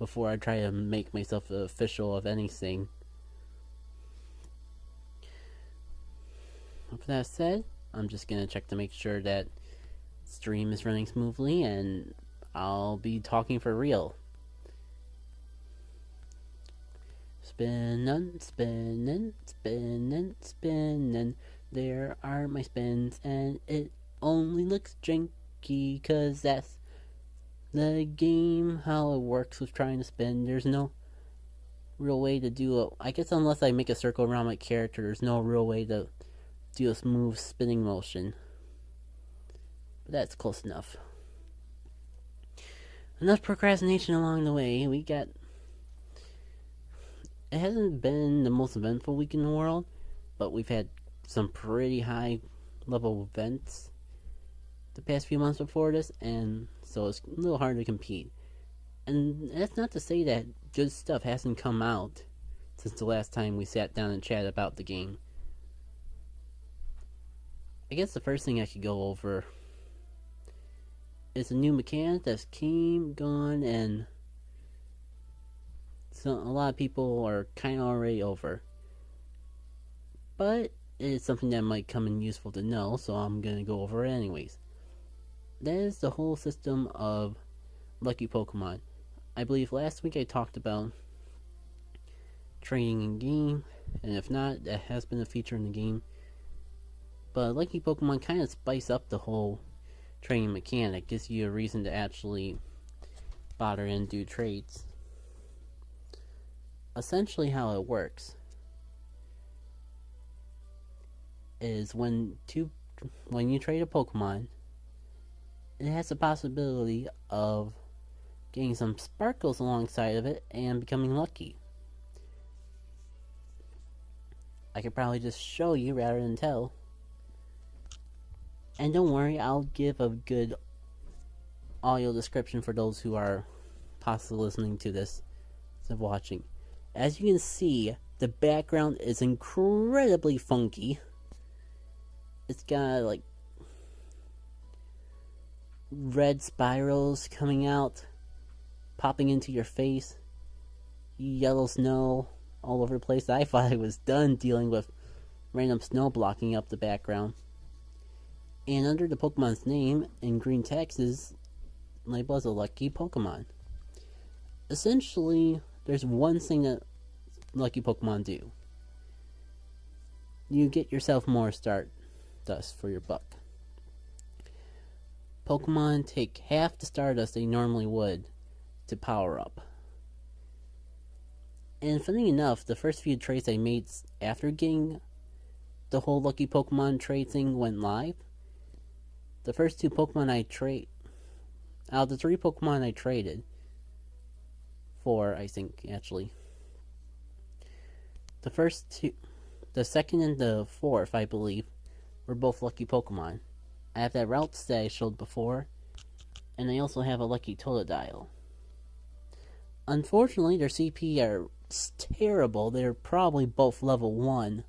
before I try to make myself official of anything. With that said, I'm just gonna check to make sure that stream is running smoothly, and I'll be talking for real. Spinnin', spinnin', spinnin', spinnin'. There are my spins, and it only looks janky, 'cause that's the game, how it works with trying to spin. There's no real way to do it. I guess unless I make a circle around my character, there's no real way to do a smooth spinning motion. But that's close enough. Enough procrastination along the way. It hasn't been the most eventful week in the world, but we've had some pretty high level events the past few months before this, and so it's a little hard to compete. And that's not to say that good stuff hasn't come out since the last time we sat down and chatted about the game. I guess the first thing I could go over is a new mechanic that's gone, and so a lot of people are kind of already over. But it is something that might come in useful to know, so I'm going to go over it anyways. That is the whole system of Lucky Pokemon. I believe last week I talked about training in game, and if not, that has been a feature in the game. But Lucky Pokemon kind of spice up the whole training mechanic, gives you a reason to actually bother and do trades. Essentially how it works is when you trade a Pokemon, it has the possibility of getting some sparkles alongside of it and becoming lucky. I could probably just show you rather than tell. And don't worry, I'll give a good audio description for those who are possibly listening to this instead of watching. As you can see, the background is incredibly funky. It's got like red spirals coming out, popping into your face, yellow snow all over the place. I thought I was done dealing with random snow blocking up the background. And under the Pokemon's name in green text is labeled as a lucky Pokemon. Essentially, there's one thing that lucky Pokemon do. You get yourself more Stardust for your buck. Pokemon take half the Stardust they normally would to power up. And funny enough, the first few trades I made after getting the whole lucky Pokemon trade thing went live, the first two Pokemon I trade, out of the three Pokemon I traded, four I think actually, the first two, the second and the fourth I believe, were both lucky Pokemon. I have that route that I showed before, and I also have a lucky Totodile. Unfortunately, their CP are terrible. They're probably both level 1.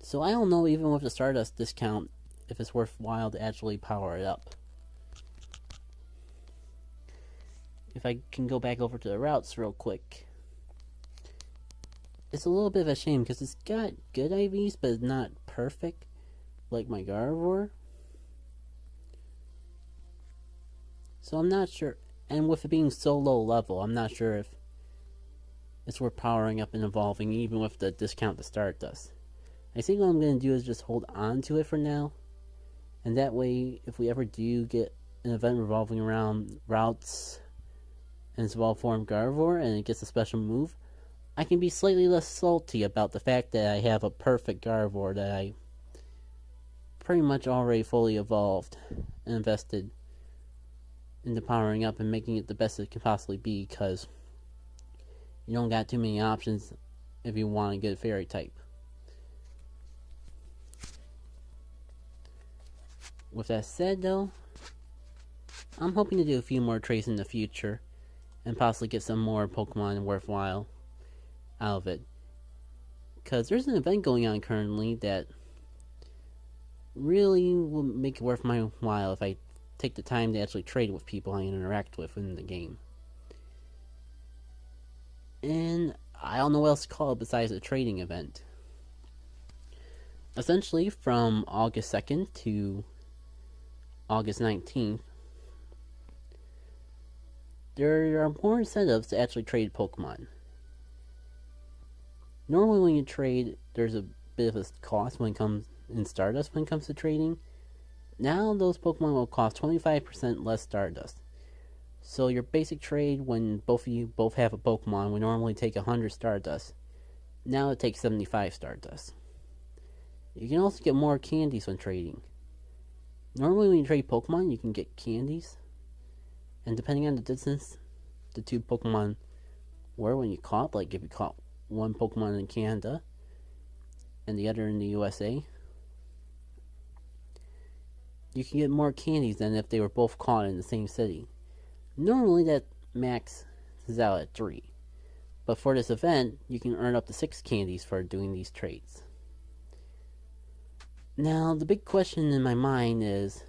So I don't know, even with the Stardust discount, if it's worthwhile to actually power it up. If I can go back over to the routes real quick. It's a little bit of a shame because it's got good IVs, but it's not perfect, like my Gardevoir. So I'm not sure, and with it being so low level, I'm not sure if it's worth powering up and evolving, even with the discount to Stardust. I think what I'm going to do is just hold on to it for now, and that way, if we ever do get an event revolving around routes and its evolved form Gardevoir, and it gets a special move, I can be slightly less salty about the fact that I have a perfect Gardevoir that I pretty much already fully evolved and invested into powering up and making it the best it can possibly be, because you don't got too many options if you want a good fairy type. With that said though, I'm hoping to do a few more trades in the future and possibly get some more Pokemon worthwhile out of it. Because there's an event going on currently that really will make it worth my while if I take the time to actually trade with people I interact with in the game. And I don't know what else to call it besides a trading event. Essentially, from August 2nd to August 19th, there are more incentives to actually trade Pokemon. Normally when you trade, there's a bit of a cost when it comes in Stardust when it comes to trading. Now those Pokemon will cost 25% less Stardust. So your basic trade, when both of you both have a Pokemon, would normally take 100 Stardust. Now it takes 75 Stardust. You can also get more candies when trading. Normally when you trade Pokemon, you can get candies. And depending on the distance the two Pokemon were when you caught, like if you caught one Pokemon in Canada and the other in the USA, you can get more candies than if they were both caught in the same city. Normally that max is out at 3. But for this event, you can earn up to 6 candies for doing these trades. Now, the big question in my mind is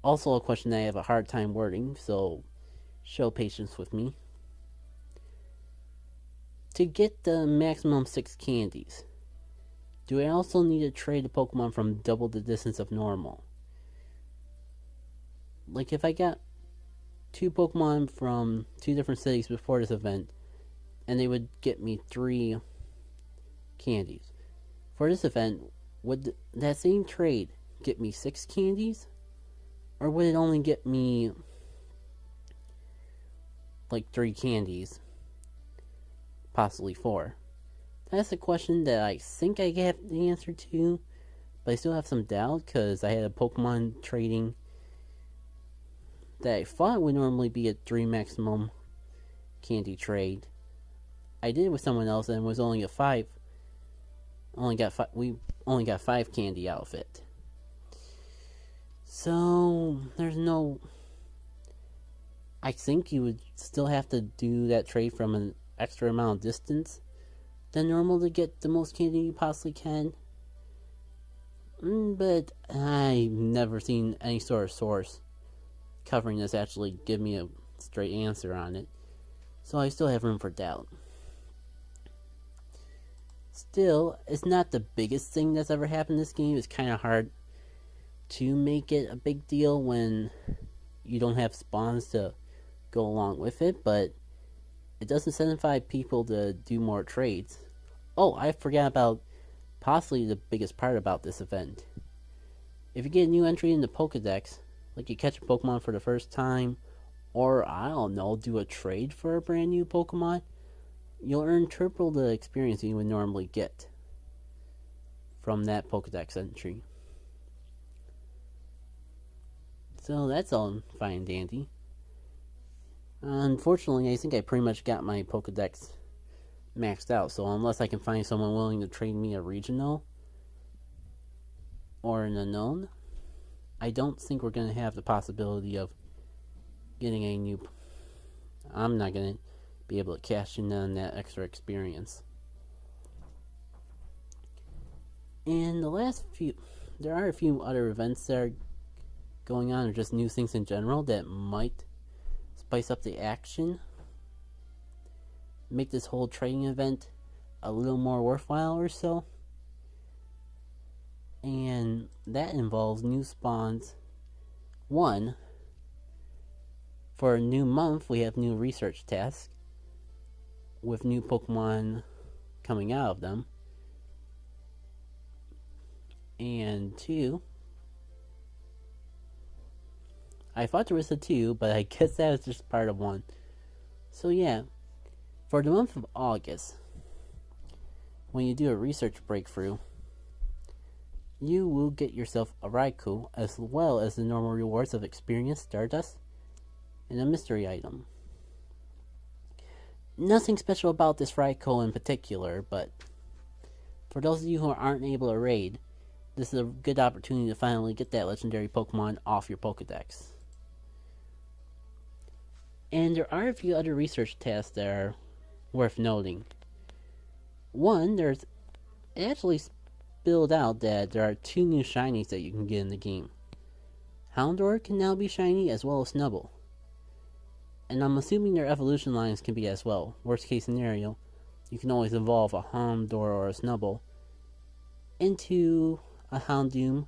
also a question that I have a hard time wording, so show patience with me. To get the maximum 6 candies, do I also need to trade a Pokemon from double the distance of normal? Like if I got 2 Pokemon from 2 different cities before this event, and they would get me 3 candies. For this event, would that same trade get me 6 candies? Or would it only get me like 3 candies? Possibly 4. That's a question that I think I have the answer to, but I still have some doubt because I had a Pokemon trading that I thought would normally be a 3 maximum candy trade. I did it with someone else and it was only a 5. We only got 5 candy out of it. So there's no. I think you would still have to do that trade from an extra amount of distance than normal to get the most candy you possibly can. But I've never seen any sort of source covering this actually give me a straight answer on it. So I still have room for doubt. Still, it's not the biggest thing that's ever happened in this game. It's kind of hard to make it a big deal when you don't have spawns to go along with it, but it does incentivize people to do more trades. Oh, I forgot about possibly the biggest part about this event. If you get a new entry in the Pokedex, like you catch a Pokemon for the first time, or I don't know, do a trade for a brand new Pokemon, you'll earn triple the experience you would normally get from that Pokedex entry. So that's all fine and dandy. Unfortunately, I think I pretty much got my Pokedex maxed out, so unless I can find someone willing to trade me a regional or an unknown, I don't think we're going to have the possibility of getting a new. I'm not going to be able to cash in on that extra experience. And there are a few other events that are going on, or just new things in general that might spice up the action, make this whole trading event a little more worthwhile or so. And that involves new spawns. One, for a new month, we have new research tasks with new Pokemon coming out of them. And 2, I thought there was a 2, but I guess that was just part of 1. So yeah, for the month of August, when you do a research breakthrough, you will get yourself a Raikou, as well as the normal rewards of experience, Stardust, and a mystery item. Nothing special about this Raikou in particular, but for those of you who aren't able to raid, this is a good opportunity to finally get that legendary Pokemon off your Pokedex. And there are a few other research tasks that are worth noting. One, there's actually spilled out that there are 2 new shinies that you can get in the game. Houndour can now be shiny, as well as Snubbull. And I'm assuming their evolution lines can be as well. Worst case scenario, you can always evolve a Houndour or a Snubbull into a Houndoom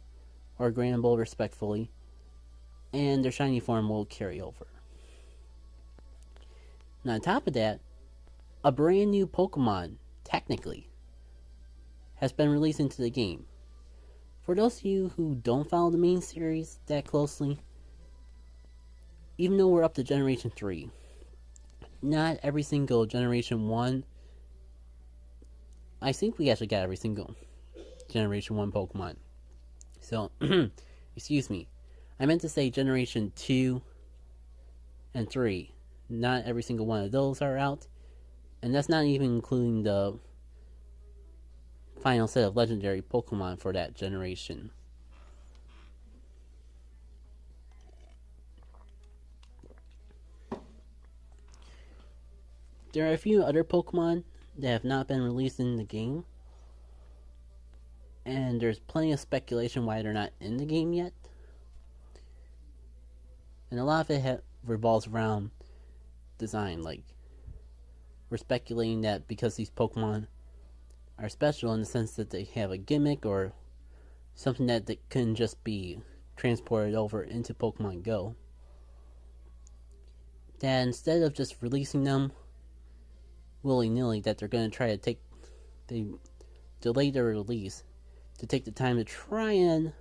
or a Granbull respectfully, and their shiny form will carry over. And on top of that, a brand new Pokemon, technically, has been released into the game. For those of you who don't follow the main series that closely, even though we're up to Generation 3, not every single Generation 1, I think we actually got every single Generation 1 Pokemon. So, excuse me, I meant to say Generation 2 and 3. Not every single one of those are out, and that's not even including the final set of legendary Pokemon for that generation. There are a few other Pokemon that have not been released in the game, and there's plenty of speculation why they're not in the game yet. And a lot of it revolves around design. Like, we're speculating that because these Pokemon are special in the sense that they have a gimmick or something that they couldn't just be transported over into Pokemon Go, that instead of just releasing them willy-nilly, that they're going to try to they delay their release to take the time to try and,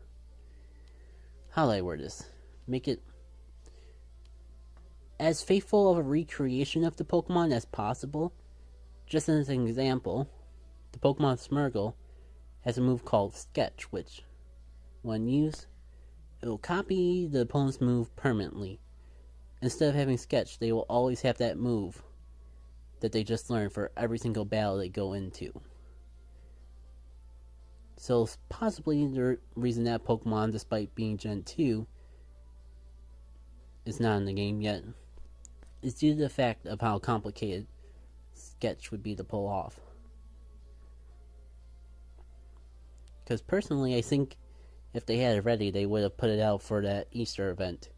how do I word this, make it as faithful of a recreation of the Pokemon as possible. Just as an example, the Pokemon Smeargle has a move called Sketch, which, when used, it will copy the opponent's move permanently. Instead of having Sketch, they will always have that move that they just learned for every single battle they go into. So possibly the reason that Pokemon, despite being Gen 2, is not in the game yet is due to the fact of how complicated Sketch would be to pull off. Because personally, I think if they had it ready, they would have put it out for that Easter event.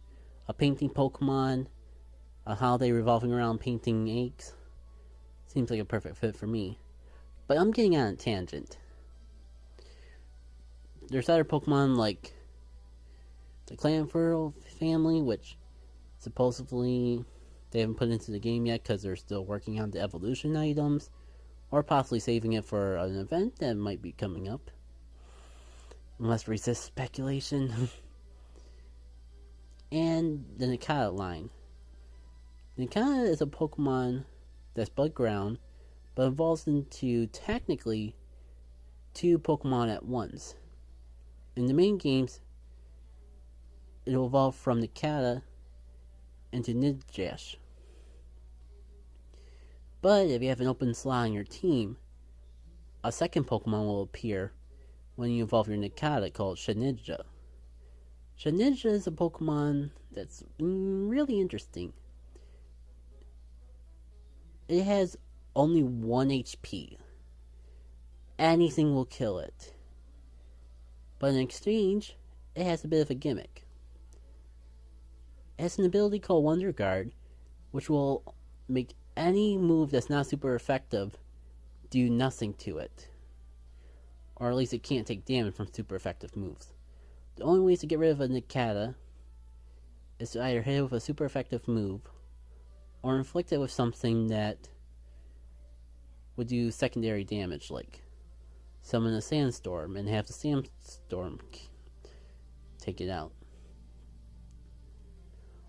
A painting Pokemon, a holiday revolving around painting eggs, seems like a perfect fit for me. But I'm getting on a tangent. There's other Pokemon like the Clanfurl family, which supposedly they haven't put into the game yet because they're still working on the evolution items, or possibly saving it for an event that might be coming up. Must resist speculation. And the Nikata line. Nikata is a Pokemon that's bug ground, but evolves into technically 2 Pokemon at once. In the main games, it will evolve from Nikata into Nidjash. But if you have an open slot on your team, a second Pokemon will appear when you evolve your Nikata called Shedinja. Shedinja is a Pokemon that's really interesting. It has only 1 HP. Anything will kill it. But in exchange, it has a bit of a gimmick. It has an ability called Wonder Guard, which will make any move that's not super effective do nothing to it. Or at least it can't take damage from super effective moves. The only ways to get rid of a Nikata is to either hit it with a super effective move, or inflict it with something that would do secondary damage, like summon a sandstorm and have the sandstorm take it out.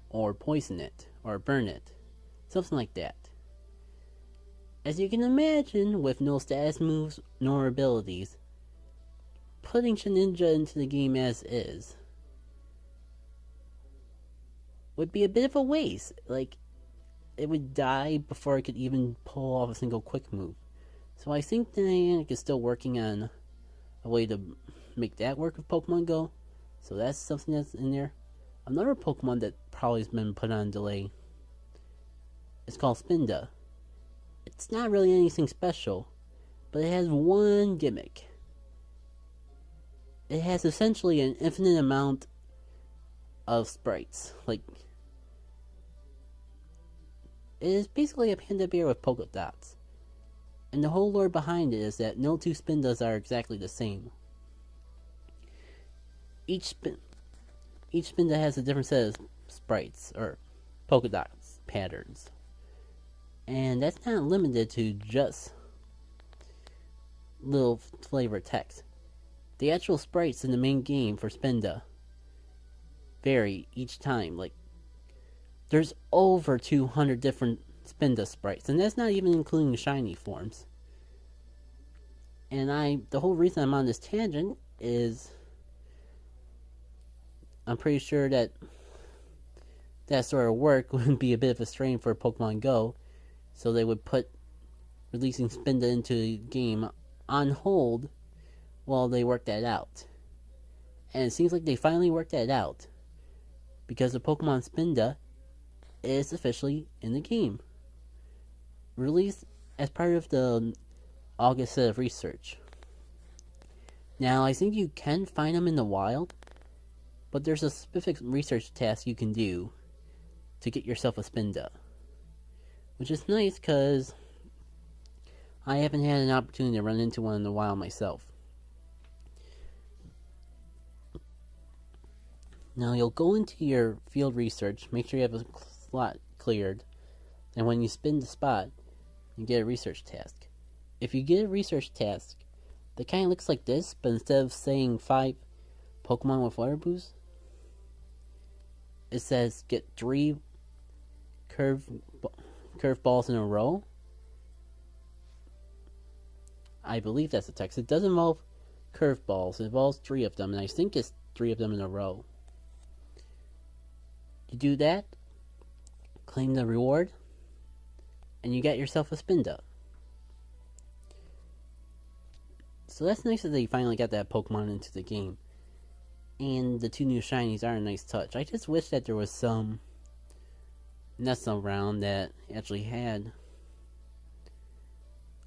Or poison it, or burn it. Something like that. As you can imagine, with no status moves nor abilities, putting Shedinja into the game as is would be a bit of a waste. Like, it would die before it could even pull off a single quick move. So I think Niantic is still working on a way to make that work with Pokemon Go. So that's something that's in there. Another Pokemon that probably has been put on delay is called Spinda. It's not really anything special, but it has one gimmick. It has essentially an infinite amount of sprites. Like, It is basically a panda bear with polka dots. And the whole lore behind it is that no two Spindas are exactly the same. Each Spinda has a different set of sprites, or polka dots, patterns. And that's not limited to just little flavor text. The actual sprites in the main game for Spinda vary each time. Like, there's over 200 different Spinda sprites, and that's not even including shiny forms. And the whole reason I'm on this tangent is I'm pretty sure that sort of work would be a bit of a strain for Pokemon Go, so they would put releasing Spinda into the game on hold while they work that out. And it seems like they finally worked that out, because the Pokemon Spinda is officially in the game, released as part of the August set of research. Now, I think you can find them in the wild, but there's a specific research task you can do to get yourself a Spinda, which is nice because I haven't had an opportunity to run into one in the wild myself. Now, you'll go into your field research, make sure you have a slot cleared, and when you spin the spot, you get a research task. If you get a research task that kind of looks like this, but instead of saying 5 Pokemon with water boosts, it says get 3 curve balls in a row. I believe that's the text. It does involve curve balls. It involves 3 of them, and I think it's 3 of them in a row. You do that, claim the reward, and you get yourself a Spinda. So that's nice that they finally got that Pokemon into the game. And the 2 new shinies are a nice touch. I just wish that there was some nests around that actually had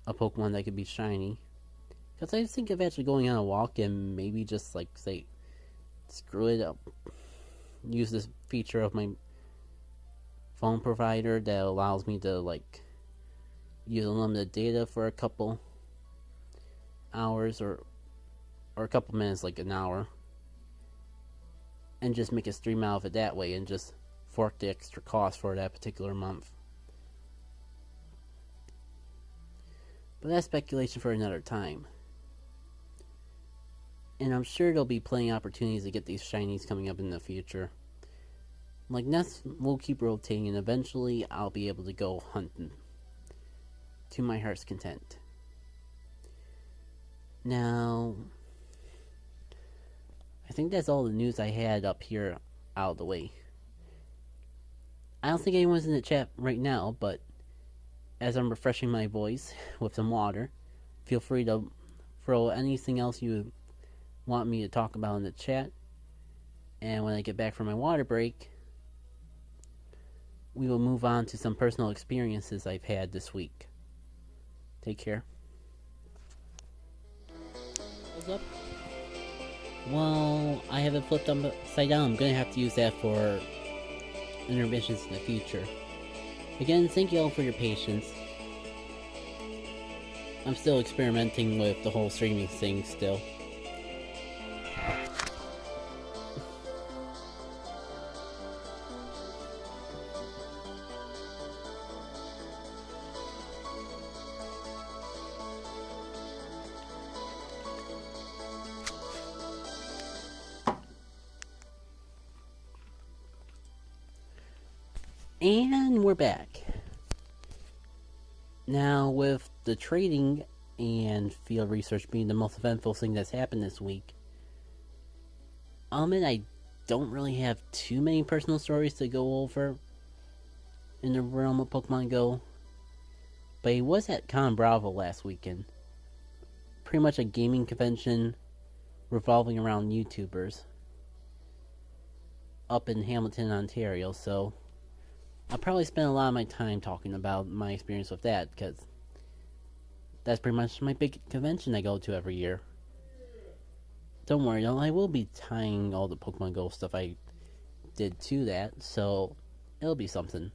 a Pokemon that could be shiny. Because I think of actually going on a walk and maybe just, like, say, screw it up. Use this feature of my phone provider that allows me to, like, use unlimited data for a couple hours or a couple minutes, like an hour, and just make a stream out of it that way and just fork the extra cost for that particular month. But that's speculation for another time. And I'm sure there'll be plenty of opportunities to get these shinies coming up in the future. Like, nests will keep rotating, and eventually I'll be able to go hunting to my heart's content. Now, I think that's all the news I had up here out of the way. I don't think anyone's in the chat right now, but as I'm refreshing my voice with some water, feel free to throw anything else you want me to talk about in the chat. And when I get back from my water break, we will move on to some personal experiences I've had this week. Take care. What's up? Well, I have it flipped upside down. I'm gonna have to use that for intermissions in the future. Again, thank you all for your patience. I'm still experimenting with the whole streaming thing still. And we're back. Now, with the trading and field research being the most eventful thing that's happened this week, I'll admit I don't really have too many personal stories to go over in the realm of Pokemon Go. But I was at Conbravo last weekend. Pretty much a gaming convention revolving around YouTubers up in Hamilton, Ontario, so I'll probably spend a lot of my time talking about my experience with that, because that's pretty much my big convention I go to every year. Don't worry though, I will be tying all the Pokemon Go stuff I did to that, so it'll be something.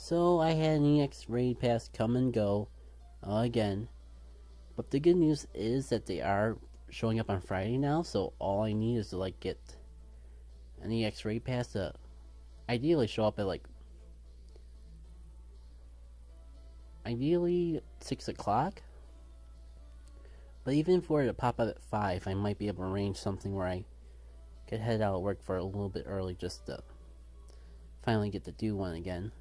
So I had an EX raid pass come and go again. But the good news is that they are showing up on Friday now, so all I need is to like get an EX raid pass to ideally show up at like ideally 6 o'clock. But even for it to pop up at 5, I might be able to arrange something where I could head out of work for a little bit early just to finally get to do one again.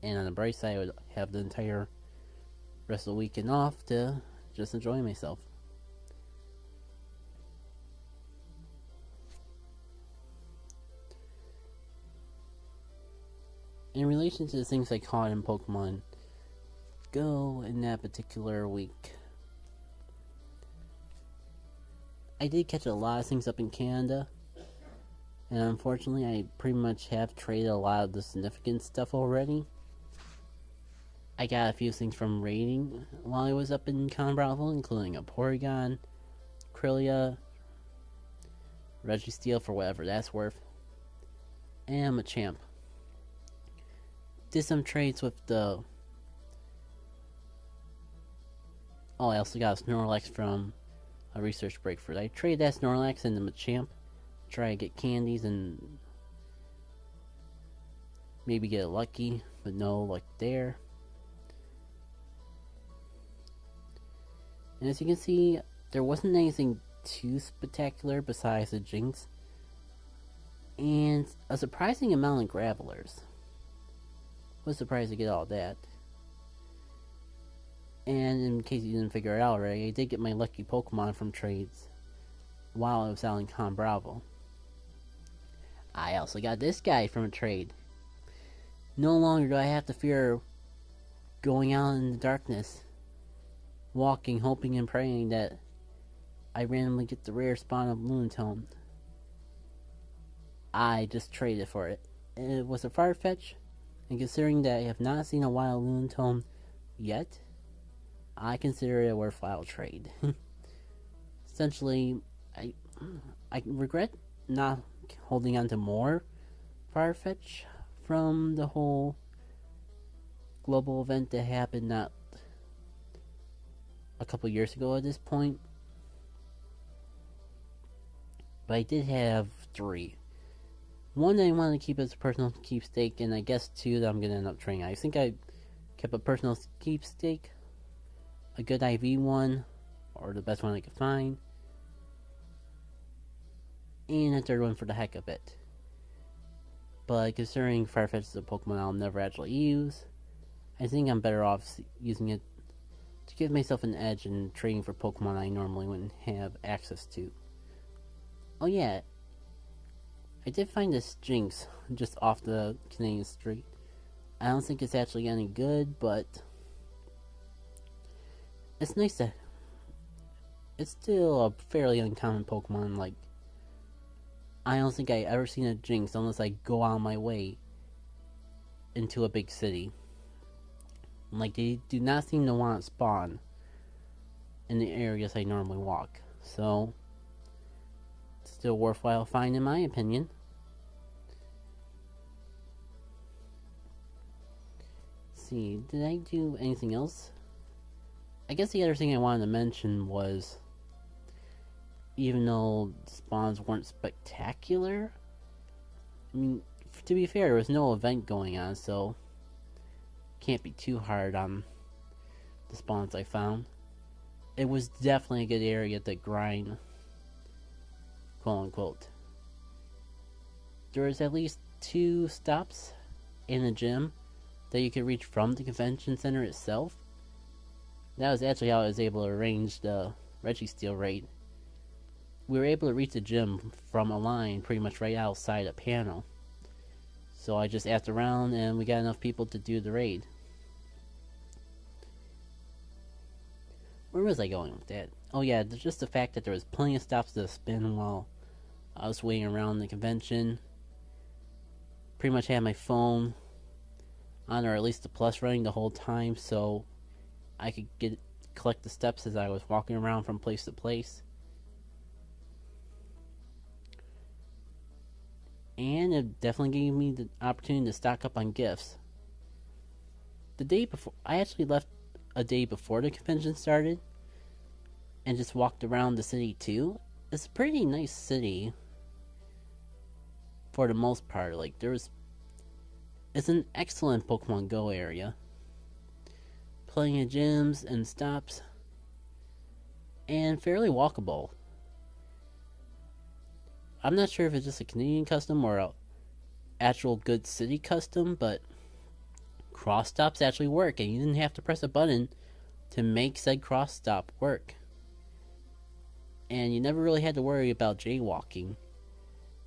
And on the bright side, I would have the entire rest of the weekend off to just enjoy myself. In relation to the things I caught in Pokemon Go in that particular week, I did catch a lot of things up in Canada, and unfortunately I pretty much have traded a lot of the significant stuff already. I got a few things from raiding while I was up in Conbravo, including a Porygon, Krylia, Registeel for whatever that's worth, and a Machamp. Did some trades with the... Oh, I also got a Snorlax from a research break for it. I traded that Snorlax and the Machamp, try to get candies and maybe get lucky, but no luck there. And as you can see, there wasn't anything too spectacular besides the Jinx, and a surprising amount of Gravelers. Was surprised to get all that. And in case you didn't figure it out already, I did get my lucky Pokemon from trades while I was out in Conbravo. I also got this guy from a trade. No longer do I have to fear going out in the darkness, walking, hoping and praying that I randomly get the rare spawn of Lunatone. I just traded for it. It was a Farfetch, and considering that I have not seen a wild Lunatone yet, I consider it a worthwhile trade. Essentially, I regret not holding on to more Farfetch from the whole global event that happened not a couple years ago at this point. But I did have 3. One that I wanted to keep as a personal keepsake, and I guess 2 that I'm going to end up trading. I think I kept a personal keepsake, a good IV one, or the best one I could find, and a 3rd one for the heck of it. But considering Farfetch is a Pokemon I'll never actually use, I think I'm better off using it to give myself an edge in trading for Pokemon I normally wouldn't have access to. Oh yeah, I did find this Jinx just off the Canadian street. I don't think it's actually any good, but it's nice to... It's still a fairly uncommon Pokemon. Like, I don't think I ever seen a Jinx unless I go out of my way into a big city. Like, they do not seem to want to spawn in the areas I normally walk. So, it's still worthwhile find in my opinion. Let's see, did I do anything else? I guess the other thing I wanted to mention was, even though the spawns weren't spectacular, I mean, to be fair, there was no event going on, so can't be too hard on the spawns I found. It was definitely a good area to grind, quote unquote. There was at least 2 stops in a gym that you could reach from the convention center itself. That was actually how I was able to arrange the Registeel raid. We were able to reach the gym from a line pretty much right outside a panel. So I just asked around and we got enough people to do the raid. Where was I going with that? Oh yeah, just the fact that there was plenty of stops to spin while I was waiting around the convention. Pretty much had my phone on, or at least the plus running the whole time, so I could collect the steps as I was walking around from place to place. And it definitely gave me the opportunity to stock up on gifts. the day before, I actually left a day before the convention started and just walked around the city too. It's a pretty nice city for the most part. Like, it's an excellent Pokemon Go area. Plenty of gyms and stops, and fairly walkable. I'm not sure if it's just a Canadian custom or a actual good city custom, but cross stops actually work, and you didn't have to press a button to make said cross stop work. And you never really had to worry about jaywalking,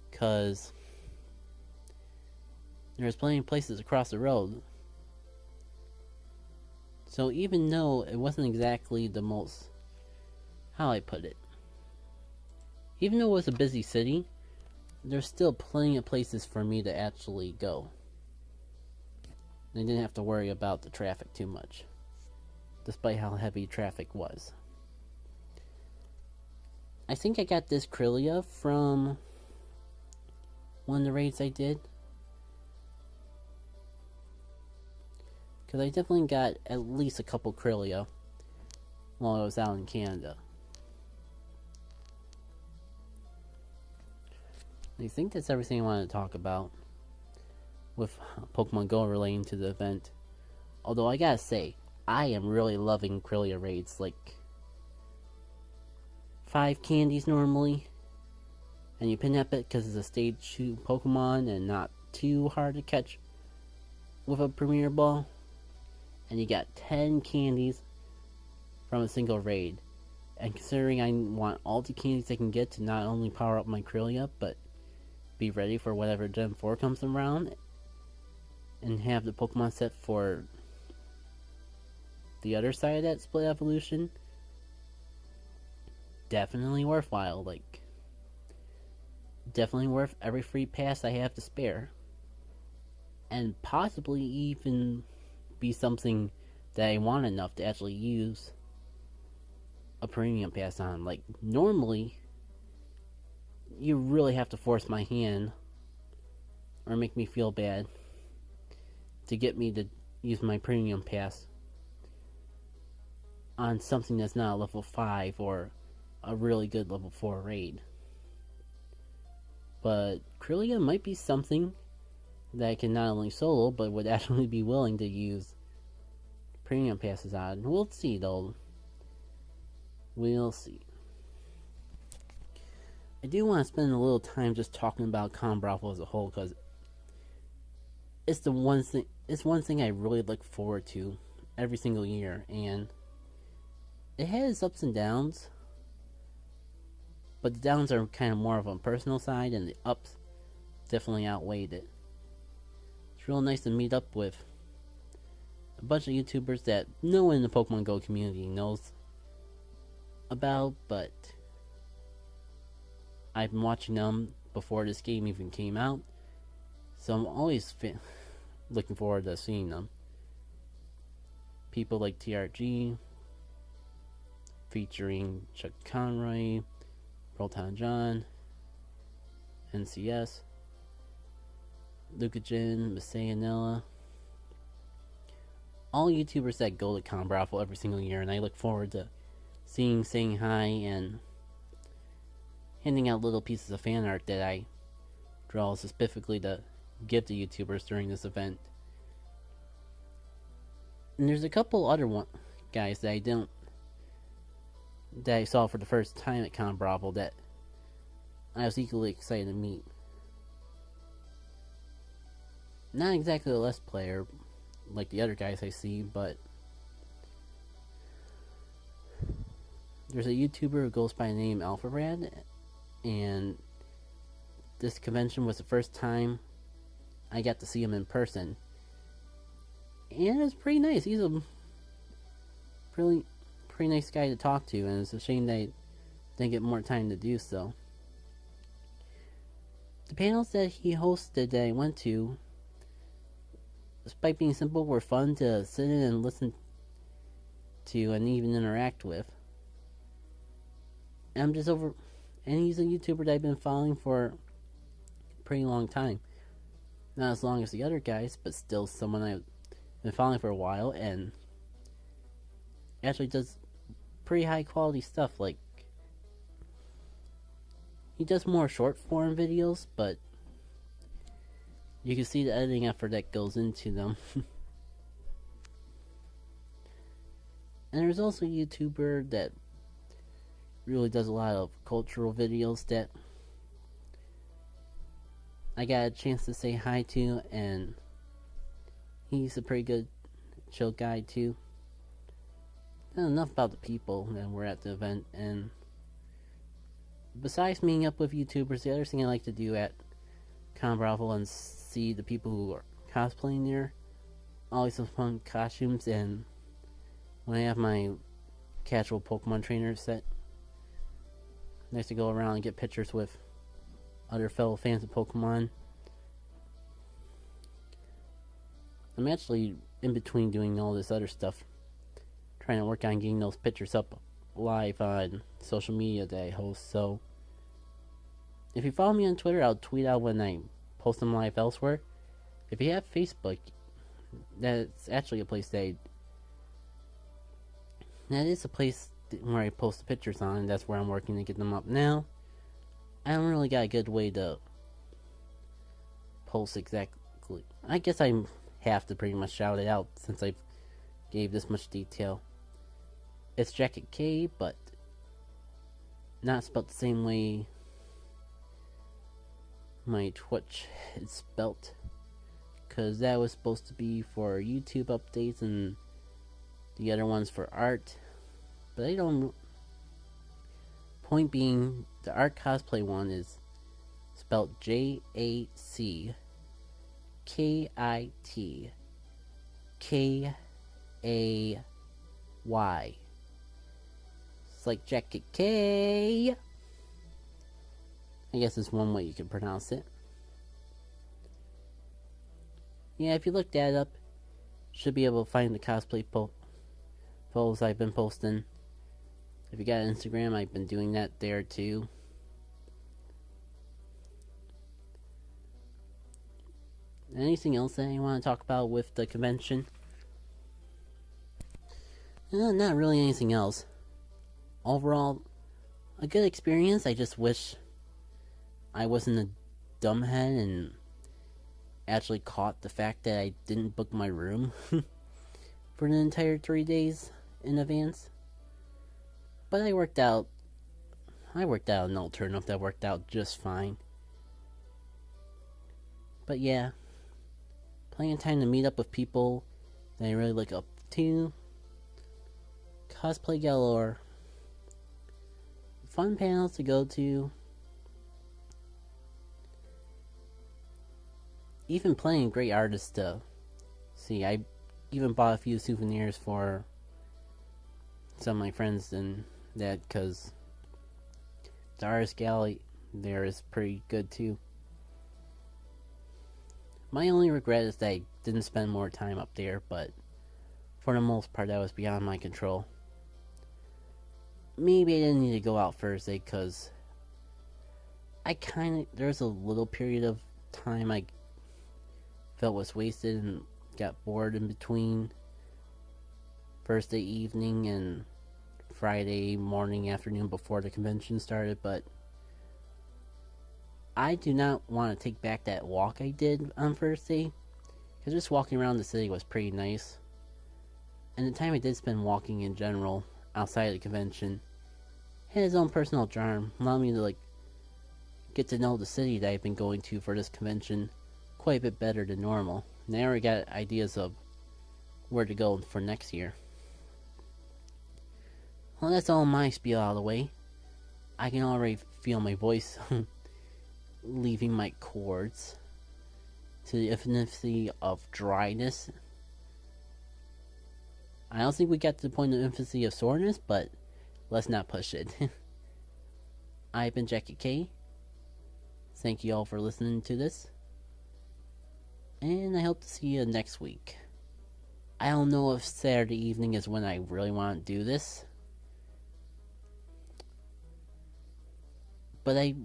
because there's plenty of places across the road. So even though it wasn't exactly the most, how I put it, even though it was a busy city, there's still plenty of places for me to actually go. I didn't have to worry about the traffic too much, despite how heavy traffic was. I think I got this Krylia from one of the raids I did, because I definitely got at least a couple Krylia while I was out in Canada. I think that's everything I wanted to talk about with Pokemon Go relating to the event. Although I gotta say, I am really loving Krylia raids. Like, 5 candies normally, and you pin up it because it's a stage 2 Pokemon and not too hard to catch with a Premier Ball. And you got 10 candies from a single raid. And considering I want all the candies I can get to not only power up my Krylia, but be ready for whatever Gen 4 comes around, and have the Pokemon set for the other side of that split evolution, definitely worthwhile. Like, definitely worth every free pass I have to spare. And possibly even be something that I want enough to actually use a premium pass on. Like, normally, you really have to force my hand or make me feel bad to get me to use my premium pass on something that's not a level 5 or a really good level 4 raid. But Krylia might be something that I can not only solo, but would actually be willing to use premium passes on. We'll see, though. We'll see. I do want to spend a little time just talking about Conbravo as a whole, because it's one thing I really look forward to every single year, and it has ups and downs, but the downs are kind of more of a personal side, and the ups definitely outweighed it. It's real nice to meet up with a bunch of YouTubers that no one in the Pokemon Go community knows about, but I've been watching them before this game even came out, so I'm always looking forward to seeing them. People like TRG, featuring Chuck Conroy, Proton John, NCS, Lucagen, Messianella, all YouTubers that go to Conbravo every single year, and I look forward to saying hi, and handing out little pieces of fan art that I draw specifically to give to YouTubers during this event. And there's a couple other guys that I saw for the first time at Conbravo that I was equally excited to meet. Not exactly a Let's Player like the other guys I see, but there's a YouTuber who goes by the name AlphaRad, and this convention was the first time I got to see him in person, and it's pretty nice. He's a pretty nice guy to talk to, and it's a shame that I didn't get more time to do so. The panels that he hosted that I went to, despite being simple, were fun to sit in and listen to and even interact with. And he's a YouTuber that I've been following for a pretty long time. Not as long as the other guys, but still someone I've been following for a while, and actually does pretty high quality stuff. Like, he does more short form videos, but you can see the editing effort that goes into them. And there's also a YouTuber that really does a lot of cultural videos that I got a chance to say hi to, and he's a pretty good chill guy too. And enough about the people that were at the event. And besides meeting up with YouTubers, the other thing I like to do at Conbravo and see the people who are cosplaying there, always some fun costumes. And when I have my casual Pokemon trainer set, nice to go around and get pictures with other fellow fans of Pokemon. I'm actually in between doing all this other stuff, trying to work on getting those pictures up live on social media that I host. So if you follow me on Twitter, I'll tweet out when I post them live elsewhere. If you have Facebook, that's actually a place that is a place where I post the pictures on. That's where I'm working to get them up now. I don't really got a good way to post exactly. I guess I have to pretty much shout it out since I gave this much detail. It's JackitK, but not spelled the same way my Twitch is spelt, because that was supposed to be for YouTube updates and the other one's for art. But I don't. Point being, the art cosplay one is spelled JackitK. It's like JackitK. I guess it's one way you can pronounce it. Yeah, if you look that up, should be able to find the cosplay photos I've been posting. If you got Instagram, I've been doing that there too. Anything else that you want to talk about with the convention? Not really anything else. Overall, a good experience. I just wish I wasn't a dumbhead and actually caught the fact that I didn't book my room for an entire 3 days in advance. But I worked out an alternative that worked out just fine. But yeah, plenty of time to meet up with people that I really look up to. Cosplay galore. Fun panels to go to. Even plenty of great artists to see. I even bought a few souvenirs for some of my friends and that, because the artist gallery there is pretty good too. My only regret is that I didn't spend more time up there, but for the most part that was beyond my control. Maybe I didn't need to go out Thursday, because there's a little period of time I felt was wasted and got bored in between Thursday evening and Friday morning, afternoon before the convention started. But I do not want to take back that walk I did on Thursday, because just walking around the city was pretty nice. And the time I did spend walking in general outside of the convention had its own personal charm, allowing me to get to know the city that I've been going to for this convention quite a bit better than normal. And I already got ideas of where to go for next year. Well, that's all my spiel out of the way. I can already feel my voice leaving my cords to the infinity of dryness. I don't think we got to the point of infancy of soreness, but let's not push it. I've been JackitK. Thank you all for listening to this. And I hope to see you next week. I don't know if Saturday evening is when I really want to do this, but I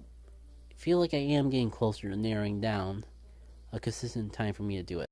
feel like I am getting closer to narrowing down a consistent time for me to do it.